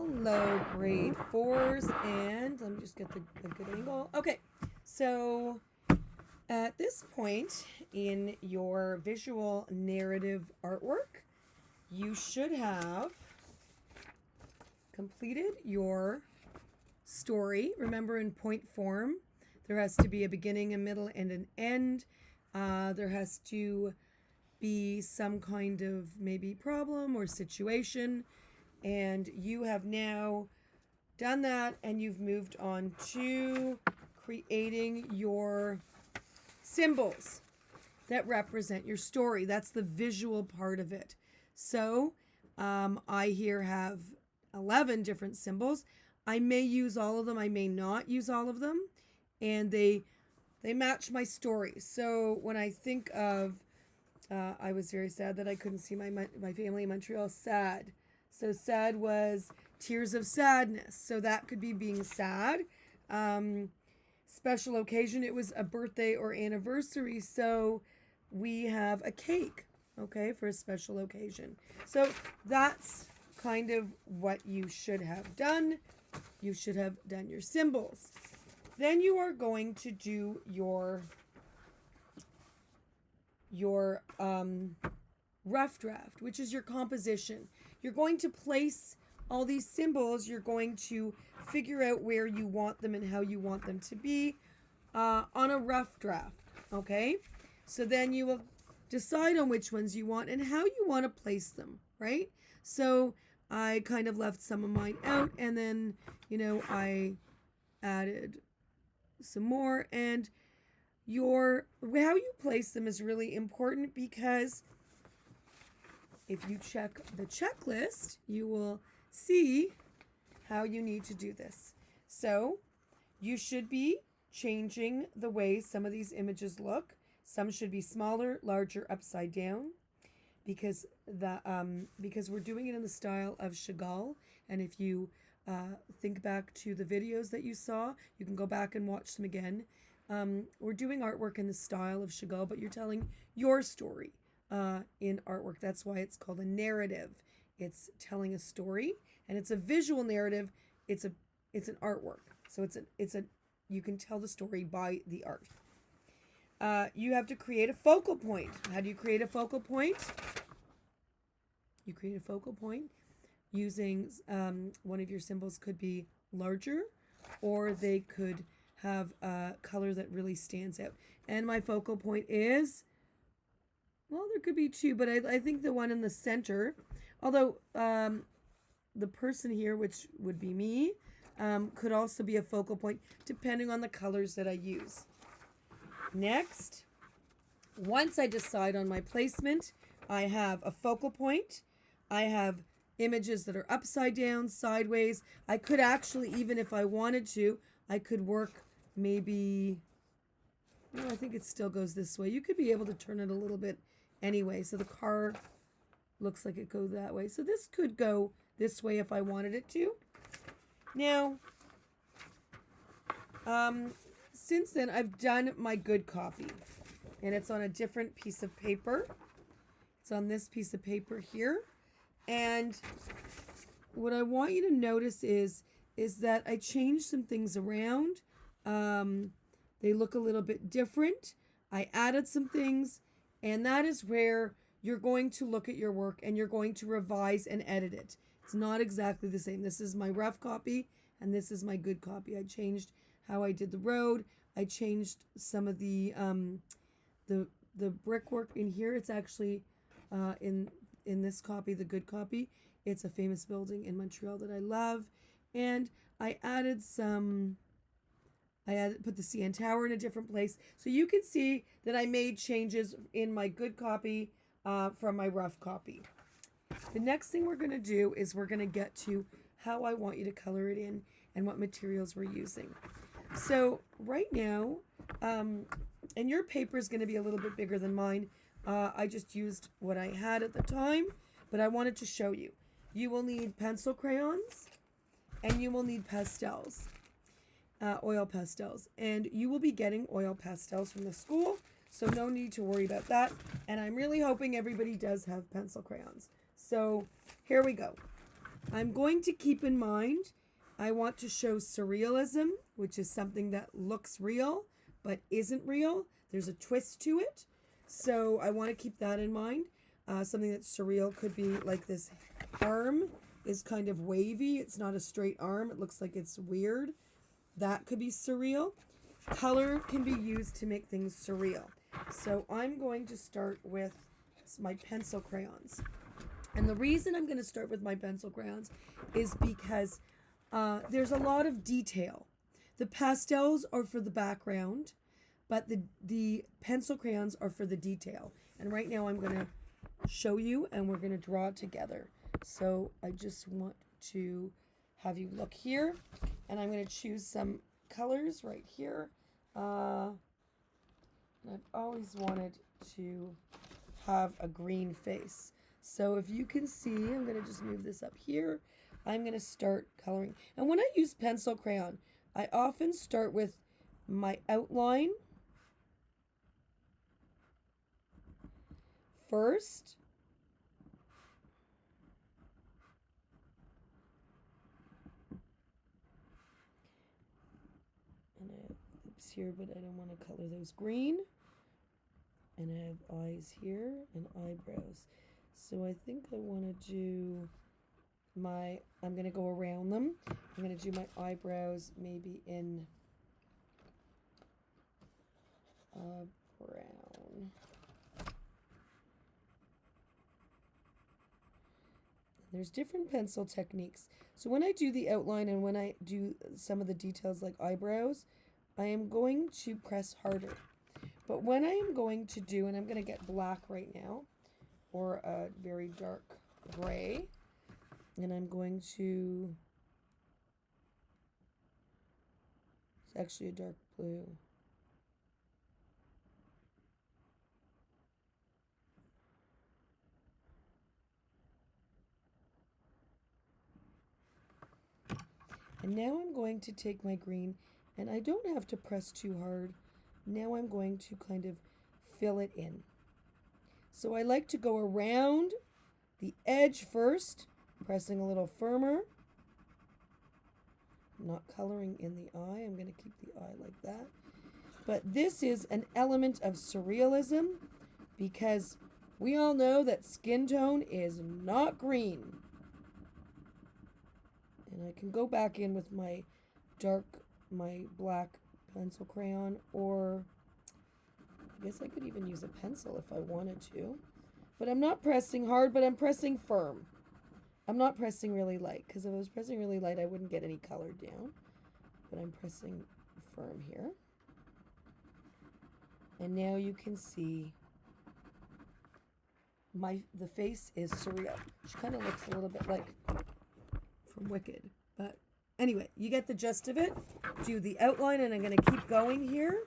Hello, grade fours, and let me just get a good angle. Okay, so at this point in your visual narrative artwork, you should have completed your story. Remember, in point form, there has to be a beginning, a middle, and an end. There has to be some kind of maybe problem or situation, and you have now done that, and you've moved on to creating your symbols that represent your story. That's the visual part of it. So I here have 11 different symbols. I may use all of them, I may not use all of them, and they match my story. So when I think of I was very sad that I couldn't see my family in Montreal. Sad. So sad was tears of sadness. So that could be being sad. Special occasion, it was a birthday or anniversary. So we have a cake, okay, for a special occasion. So that's kind of what you should have done. You should have done your symbols. Then you are going to do your rough draft, which is your composition. You're going to place all these symbols. You're going to figure out where you want them and how you want them to be on a rough draft, okay? So then you will decide on which ones you want and how you want to place them, right? So I kind of left some of mine out, and then, I added some more, and how you place them is really important, because if you check the checklist, you will see how you need to do this. So you should be changing the way some of these images look. Some should be smaller, larger, upside down, because we're doing it in the style of Chagall. And if you think back to the videos that you saw, you can go back and watch them again. We're doing artwork in the style of Chagall, but you're telling your story in artwork. That's why it's called a narrative. It's telling a story, and it's a visual narrative. It's an artwork. So you can tell the story by the art. You have to create a focal point. How do you create a focal point? You create a focal point using one of your symbols could be larger, or they could have a color that really stands out. And my focal point is, well, there could be two, but I think the one in the center, although the person here, which would be me, could also be a focal point depending on the colors that I use. Next, once I decide on my placement, I have a focal point. I have images that are upside down, sideways. I could actually, even if I wanted to, I could work maybe, well, I think it still goes this way. You could be able to turn it a little bit anyway. So the car looks like it goes that way. So this could go this way if I wanted it to. Now, since then, I've done my good copy, and it's on a different piece of paper. It's on this piece of paper here. And what I want you to notice is that I changed some things around. They look a little bit different. I added some things, and that is where you're going to look at your work and you're going to revise and edit it. It's not exactly the same. This is my rough copy, and this is my good copy. I changed how I did the road. I changed some of the brickwork in here. It's actually in this copy, the good copy. It's a famous building in Montreal that I love, and I put the CN Tower in a different place. So you can see that I made changes in my good copy from my rough copy. The next thing we're going to do is we're going to get to how I want you to color it in and what materials we're using. So right now, and your paper is going to be a little bit bigger than mine. I just used what I had at the time, but I wanted to show you. You will need pencil crayons, and you will need pastels. Oil pastels, and you will be getting oil pastels from the school, so no need to worry about that. And I'm really hoping everybody does have pencil crayons. So here we go. I'm going to keep in mind, I want to show surrealism, which is something that looks real but isn't real. There's a twist to it. So I want to keep that in mind. Something that's surreal could be like this arm is kind of wavy. It's not a straight arm. It looks like it's weird. That could be surreal. Color can be used to make things surreal. So I'm going to start with my pencil crayons. And the reason I'm going to start with my pencil crayons is because there's a lot of detail. The pastels are for the background, but the pencil crayons are for the detail. And right now I'm going to show you and we're going to draw it together. So I just want to have you look here, and I'm going to choose some colors right here. I've always wanted to have a green face. So if you can see, I'm going to just move this up here. I'm going to start coloring. And when I use pencil crayon, I often start with my outline first. And I have lips here, but I don't want to color those green. And I have eyes here and eyebrows. So I think I want to do I'm going to go around them. I'm going to do my eyebrows maybe in brown. There's different pencil techniques. So when I do the outline and when I do some of the details like eyebrows, I am going to press harder. But when I am going to do, and I'm going to get black right now, or a very dark gray, and I'm going to, it's actually a dark blue. And now I'm going to take my green, and I don't have to press too hard. Now I'm going to kind of fill it in. So I like to go around the edge first, pressing a little firmer. I'm not coloring in the eye. I'm going to keep the eye like that. But this is an element of surrealism because we all know that skin tone is not green. And I can go back in with my black pencil crayon, or I guess I could even use a pencil if I wanted to. But I'm not pressing hard, but I'm pressing firm. I'm not pressing really light, because if I was pressing really light, I wouldn't get any color down. But I'm pressing firm here. And now you can see the face is surreal. She kind of looks a little bit like from Wicked. But anyway, you get the gist of it. Do the outline, and I'm going to keep going here.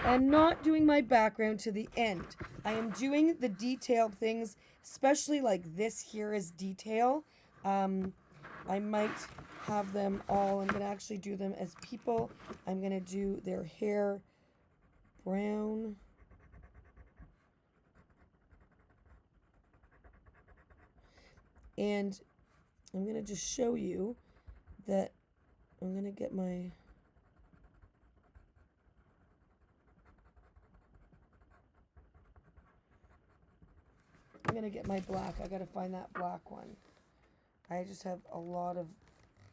I'm not doing my background to the end. I am doing the detailed things, especially like this here is detail. I might have them all. I'm going to actually do them as people. I'm going to do their hair brown. And I'm going to just show you that I'm going to get my black. I got to find that black one. I just have a lot of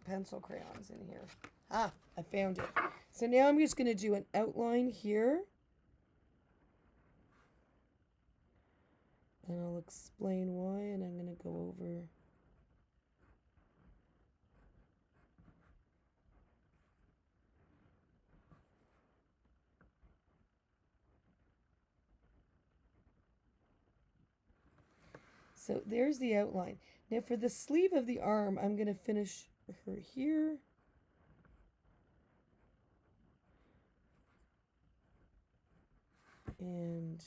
pencil crayons in here. Ah, I found it. So now I'm just going to do an outline here. And I'll explain why, and I'm going to go over. So there's the outline. Now for the sleeve of the arm, I'm going to finish her here. And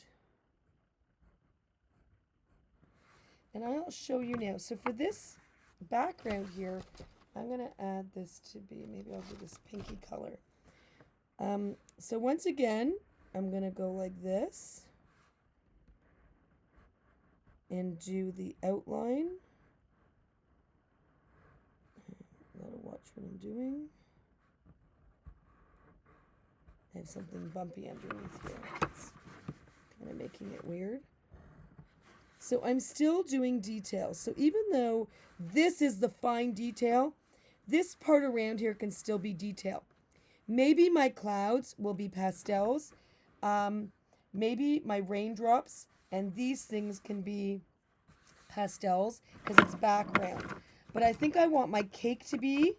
I'll show you now. So for this background here, I'm going to add this to be, maybe I'll do this pinky color. So once again, I'm going to go like this and do the outline. what I'm doing. I have something bumpy underneath here. It's kind of making it weird. So I'm still doing details. So even though this is the fine detail, this part around here can still be detail. Maybe my clouds will be pastels. Maybe my raindrops and these things can be pastels because it's background. But I think I want my cake to be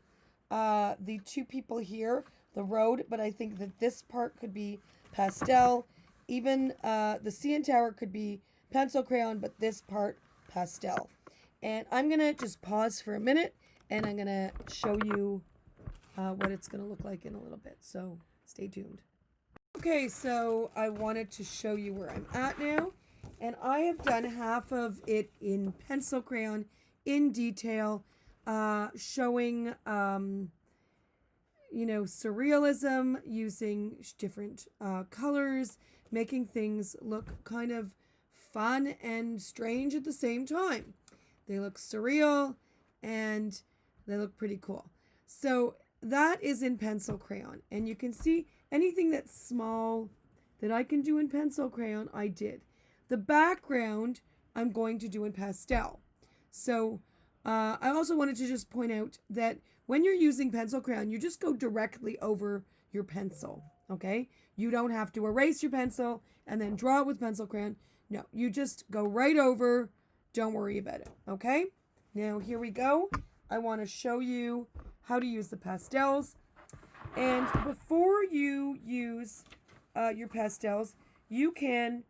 the two people here, the road, but I think that this part could be pastel. Even the CN Tower could be pencil crayon, but this part pastel. And I'm going to just pause for a minute and I'm going to show you what it's going to look like in a little bit. So stay tuned. Okay, so I wanted to show you where I'm at now. And I have done half of it in pencil crayon in detail, showing, surrealism, using different colors, making things look kind of fun and strange at the same time. They look surreal and they look pretty cool. So that is in pencil crayon. And you can see anything that's small that I can do in pencil crayon, I did. The background I'm going to do in pastel. So I also wanted to just point out that when you're using pencil crayon, you just go directly over your pencil, okay? You don't have to erase your pencil and then draw it with pencil crayon. No, you just go right over. Don't worry about it, okay? Now, here we go. I want to show you how to use the pastels. And before you use your pastels, you can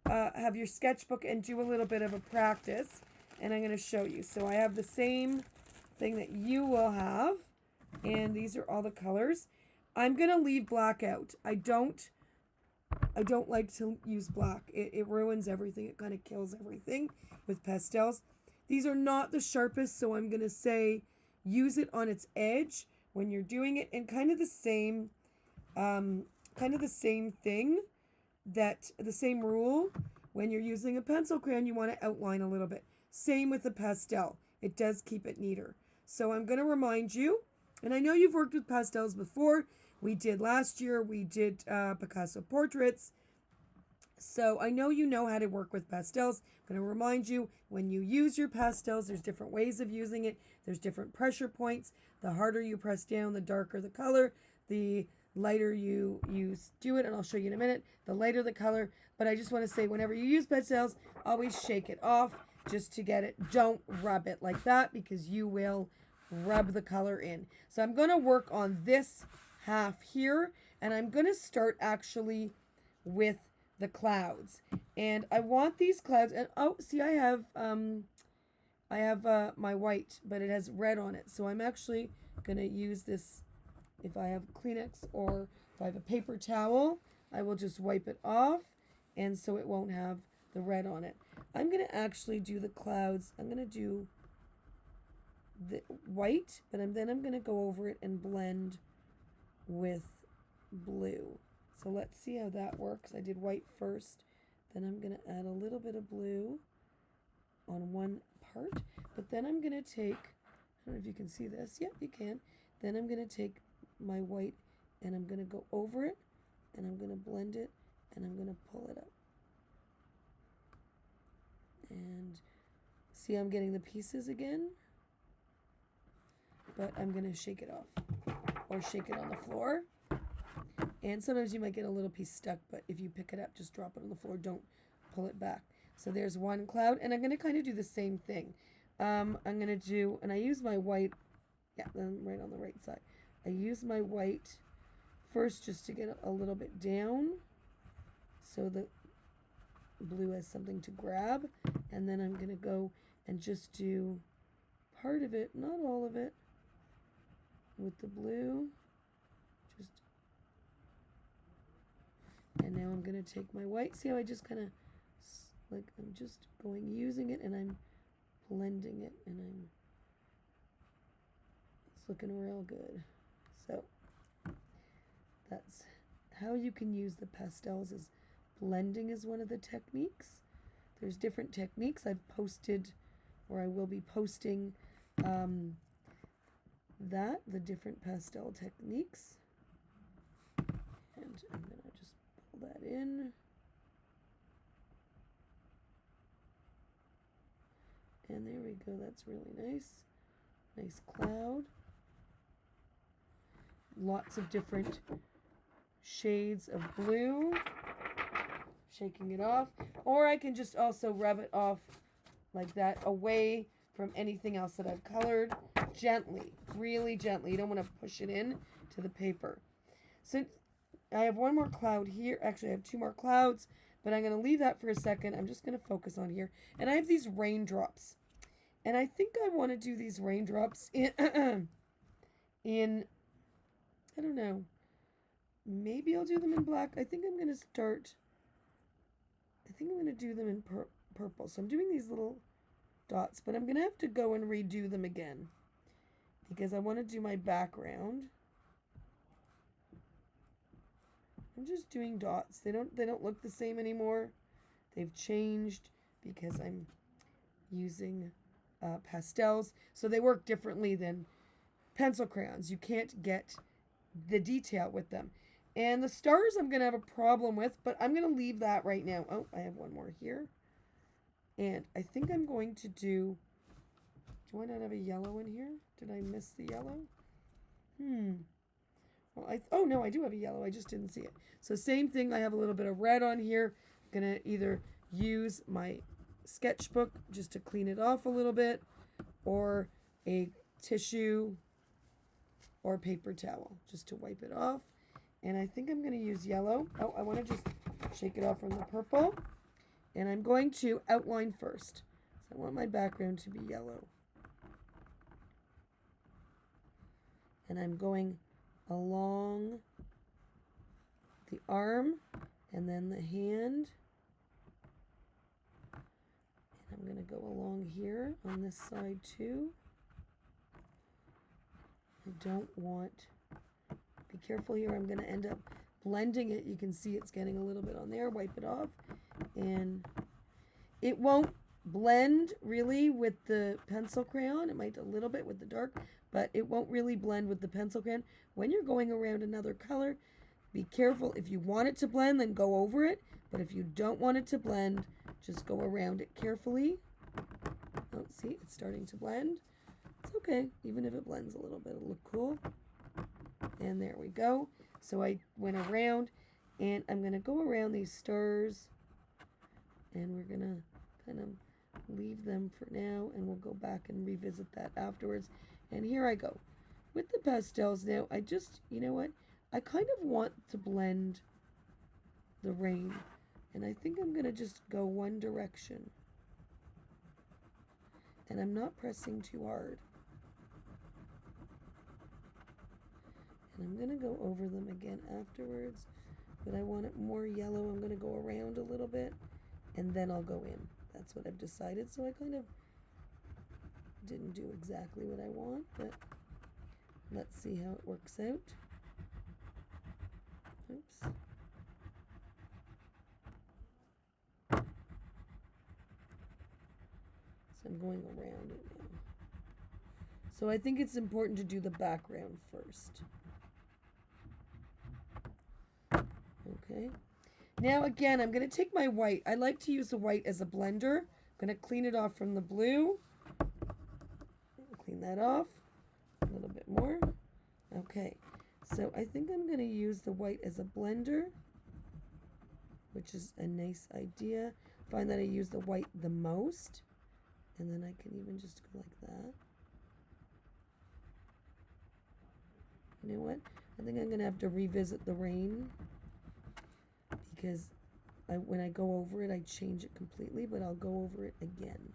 have your sketchbook and do a little bit of a practice. And I'm going to show you. So I have the same thing that you will have. And these are all the colors. I'm going to leave black out. I don't like to use black. It ruins everything. It kind of kills everything with pastels. These are not the sharpest, so I'm going to say use it on its edge when you're doing it, and kind of the same thing, that the same rule when you're using a pencil crayon, you want to outline a little bit. Same with the pastel. It does keep it neater. So I'm going to remind you, and I know you've worked with pastels before. We did last year. We did Picasso portraits. So I know you know how to work with pastels. I'm going to remind you, when you use your pastels, there's different ways of using it. There's different pressure points. The harder you press down, the darker the color. The lighter you do it, and I'll show you in a minute, the lighter the color. But I just want to say, whenever you use pastels, always shake it off just to get it. Don't rub it like that, because you will rub the color in. So I'm going to work on this half here, and I'm going to start actually with the clouds. And I want these clouds, and oh, see, I have my white, but it has red on it. So I'm actually going to use this. If I have Kleenex or if I have a paper towel, I will just wipe it off, and so it won't have the red on it. I'm going to actually do the clouds. I'm going to do the white, but then I'm going to go over it and blend with blue. So let's see how that works. I did white first. Then I'm going to add a little bit of blue on one part. But then I'm going to take, I don't know if you can see this. Yep, you can. Then I'm going to take my white and I'm going to go over it. And I'm going to blend it. And I'm going to pull it up. And see, I'm getting the pieces again. But I'm going to shake it off. Or shake it on the floor. And sometimes you might get a little piece stuck, but if you pick it up, just drop it on the floor. Don't pull it back. So there's one cloud, and I'm going to kind of do the same thing. I'm going to do, and I use my white, yeah, then right on the right side. I use my white first just to get a little bit down so the blue has something to grab. And then I'm going to go and just do part of it, not all of it, with the blue. And now I'm going to take my white. See how I just kind of, like, I'm just using it, and I'm blending it, and it's looking real good. So that's how you can use the pastels, is blending is one of the techniques. There's different techniques. I've posted, or I will be posting, that, the different pastel techniques. And I'm going to just pull that in. And there we go. That's really nice. Nice cloud. Lots of different shades of blue. Shaking it off. Or I can just also rub it off like that, away from anything else that I've colored. Gently. Really gently. You don't want to push it in to the paper. So I have one more cloud here. Actually, I have two more clouds. But I'm going to leave that for a second. I'm just going to focus on here. And I have these raindrops. And I think I want to do these raindrops in, I don't know, maybe I'll do them in black. I think I'm going to do them in purple. So I'm doing these little dots, but I'm going to have to go and redo them again because I want to do my background. I'm just doing dots. They don't look the same anymore. They've changed because I'm using pastels, so they work differently than pencil crayons. You can't get the detail with them. And the stars I'm going to have a problem with, but I'm going to leave that right now. Oh, I have one more here. And I think I'm going to do I not have a yellow in here? Did I miss the yellow? Well, oh no, I do have a yellow. I just didn't see it. So same thing. I have a little bit of red on here. I'm going to either use my sketchbook just to clean it off a little bit, or a tissue or paper towel just to wipe it off. And I think I'm going to use yellow. Oh, I want to just shake it off from the purple. And I'm going to outline first. So I want my background to be yellow. And I'm going along the arm and then the hand. I'm going to go along here on this side too. I don't want, be careful here, I'm going to end up blending it. You can see it's getting a little bit on there. Wipe it off. And it won't blend really with the pencil crayon. It might a little bit with the dark, but it won't really blend with the pencil crayon. When you're going around another color, be careful. If you want it to blend, then go over it. But if you don't want it to blend, just go around it carefully. Oh, see, it's starting to blend. It's okay. Even if it blends a little bit, it'll look cool. And there we go. So I went around, and I'm going to go around these stars, and we're going to kind of leave them for now, and we'll go back and revisit that afterwards. And here I go. With the pastels now, I just, you know what? I kind of want to blend the rain. And I think I'm going to just go one direction. And I'm not pressing too hard. And I'm going to go over them again afterwards. But I want it more yellow. I'm going to go around a little bit. And then I'll go in. That's what I've decided. So I kind of didn't do exactly what I want. But let's see how it works out. Oops. So I'm going around it now. So I think it's important to do the background first. Okay. Now again, I'm going to take my white. I like to use the white as a blender. I'm going to clean it off from the blue. Clean that off a little bit more. Okay. So I think I'm going to use the white as a blender, which is a nice idea. Find that I use the white the most. And then I can even just go like that. You know what? I think I'm going to have to revisit the rain because when I go over it, I change it completely, but I'll go over it again.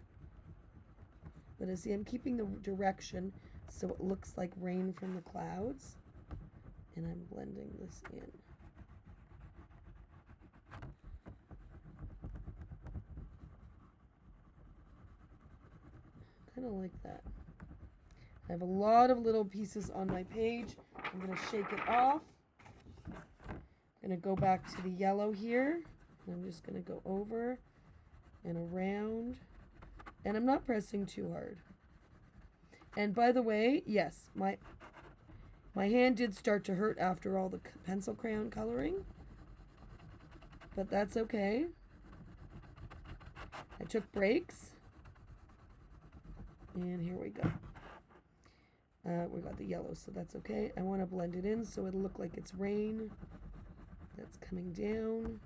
But as see, I'm keeping the direction so it looks like rain from the clouds. And I'm blending this in. Kind of like that. I have a lot of little pieces on my page. I'm going to shake it off. I'm going to go back to the yellow here. And I'm just going to go over and around. And I'm not pressing too hard. And by the way, yes, my hand did start to hurt after all the pencil crayon coloring, but that's okay. I took breaks, and here we go. We got the yellow, so that's okay. I want to blend it in so it'll look like it's rain that's coming down.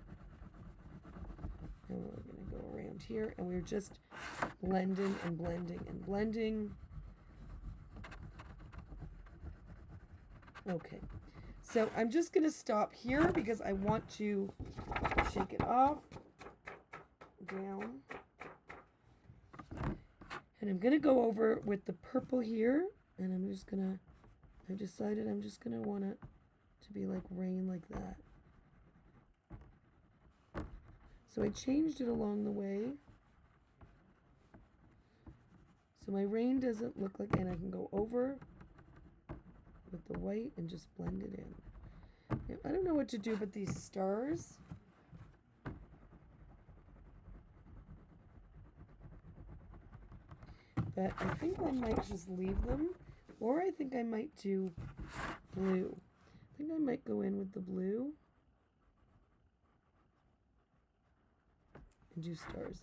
And we're going to go around here, and we're just blending and blending and blending. Okay, so I'm just going to stop here because I want to shake it off, down. And I'm going to go over with the purple here, and I decided I'm just going to want it to be like rain like that. So I changed it along the way. So my rain doesn't look like, and I can go over with the white and just blend it in. Now, I don't know what to do with these stars. But I think I might just leave them, or I think I might do blue. I think I might go in with the blue and do stars.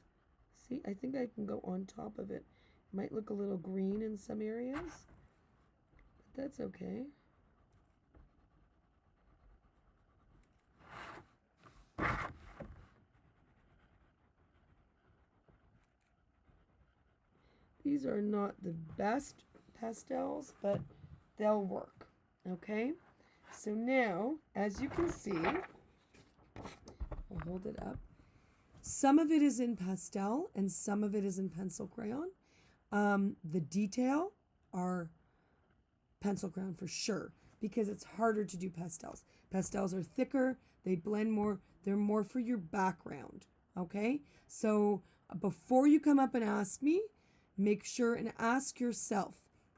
See, I think I can go on top of it. It might look a little green in some areas, but that's okay. These are not the best pastels, but they'll work, okay? So now, as you can see, I'll hold it up. Some of it is in pastel and some of it is in pencil crayon. The detail are pencil crayon for sure because it's harder to do pastels. Pastels are thicker, they blend more, they're more for your background, okay? So before you come up and ask me, make sure and ask yourself,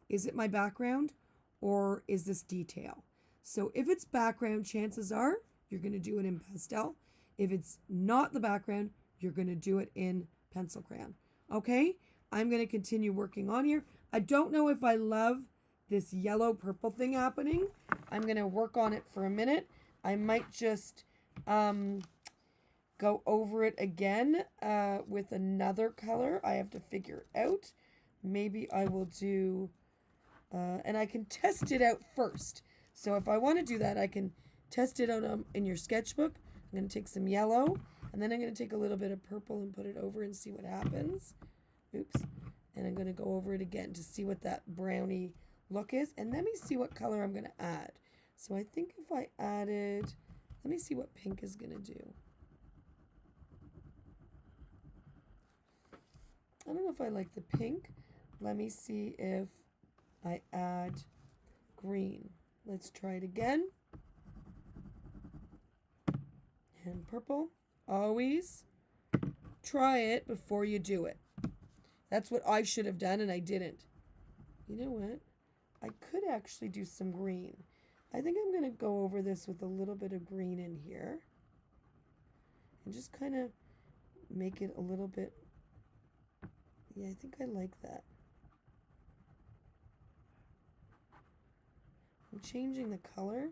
is it my background or is this detail? So if it's background, chances are you're going to do it in pastel. If it's not the background, you're going to do it in pencil crayon. Okay, I'm going to continue working on here. I don't know if I love this yellow purple thing happening. I'm going to work on it for a minute. I might just go over it again with another color. I have to figure out. Maybe I will do, and I can test it out first. So if I want to do that, I can test it out in your sketchbook. I'm going to take some yellow, and then I'm going to take a little bit of purple and put it over and see what happens. Oops. And I'm going to go over it again to see what that brownie look is. And let me see what color I'm going to add. So I think if I added, let me see what pink is going to do. I don't know if I like the pink. Let me see if I add green. Let's try it again. And purple. Always try it before you do it. That's what I should have done and I didn't. You know what? I could actually do some green. I think I'm going to go over this with a little bit of green in here. And just kind of make it a little bit. Yeah, I think I like that. I'm changing the color.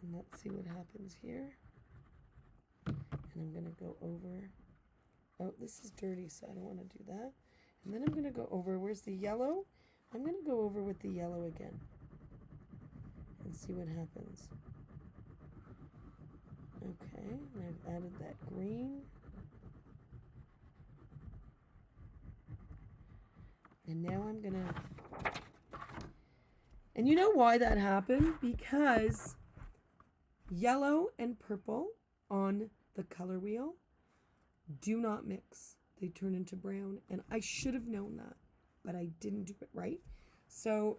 And let's see what happens here. And I'm going to go over. Oh, this is dirty, so I don't want to do that. And then I'm going to go over. Where's the yellow? I'm going to go over with the yellow again. And see what happens. Okay, and I've added that green. And now I'm going to... And you know why that happened? Because yellow and purple on the color wheel do not mix. They turn into brown. And I should have known that, but I didn't do it right. So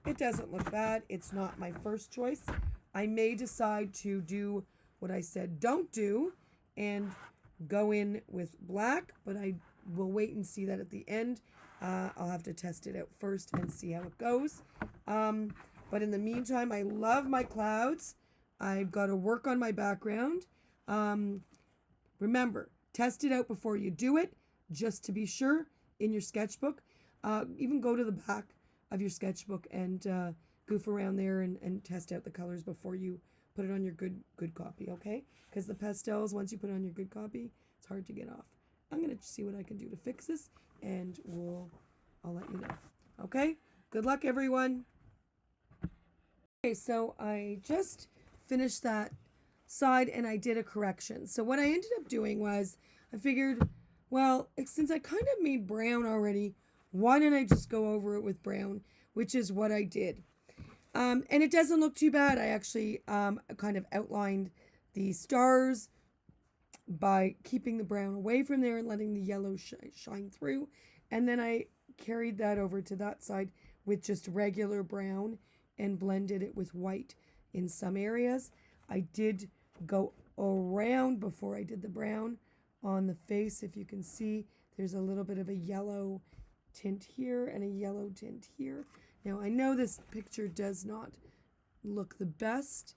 it doesn't look bad. It's not my first choice. I may decide to do what I said don't do and go in with black, but I will wait and see that at the end. I'll have to test it out first and see how it goes. But in the meantime, I love my clouds. I've got to work on my background. Remember, Test it out before you do it, just to be sure in your sketchbook. Even go to the back of your sketchbook and goof around there and test out the colors before you put it on your good copy, okay? Because the pastels, once you put it on your good copy, it's hard to get off. I'm going to see what I can do to fix this, and I'll let you know. Okay? Good luck, everyone. Okay, so I just finished that side, and I did a correction. So what I ended up doing was I figured, well, since I kind of made brown already, why didn't I just go over it with brown, which is what I did. And it doesn't look too bad. I actually kind of outlined the stars by keeping the brown away from there and letting the yellow shine through. And then I carried that over to that side with just regular brown and blended it with white in some areas. I did go around before I did the brown on the face. If you can see, there's a little bit of a yellow tint here and a yellow tint here. Now, I know this picture does not look the best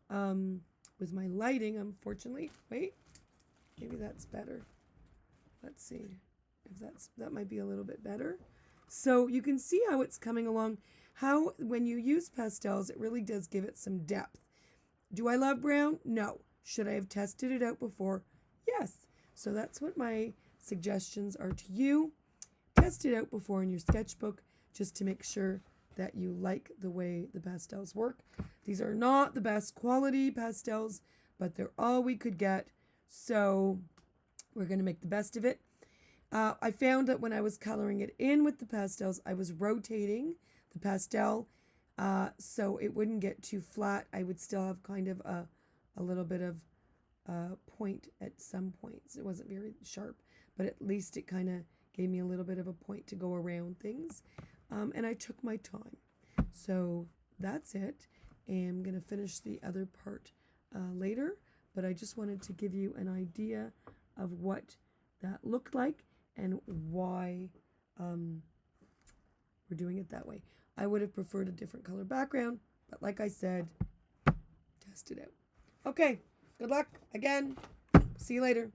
with my lighting, unfortunately. Wait, maybe that's better. Let's see if that might be a little bit better. So you can see how it's coming along, how when you use pastels, it really does give it some depth. Do I love brown? No. Should I have tested it out before? Yes. So that's what my suggestions are to you. Test it out before in your sketchbook just to make sure that you like the way the pastels work. These are not the best quality pastels, but they're all we could get. So we're going to make the best of it. I found that when I was coloring it in with the pastels, I was rotating the pastel so it wouldn't get too flat. I would still have kind of a little bit of point at some points. It wasn't very sharp, but at least it kind of gave me a little bit of a point to go around things. And I took my time. So that's it. And I'm going to finish the other part later, but I just wanted to give you an idea of what that looked like and why we're doing it that way. I would have preferred a different color background, but like I said, test it out. Okay, good luck again. See you later.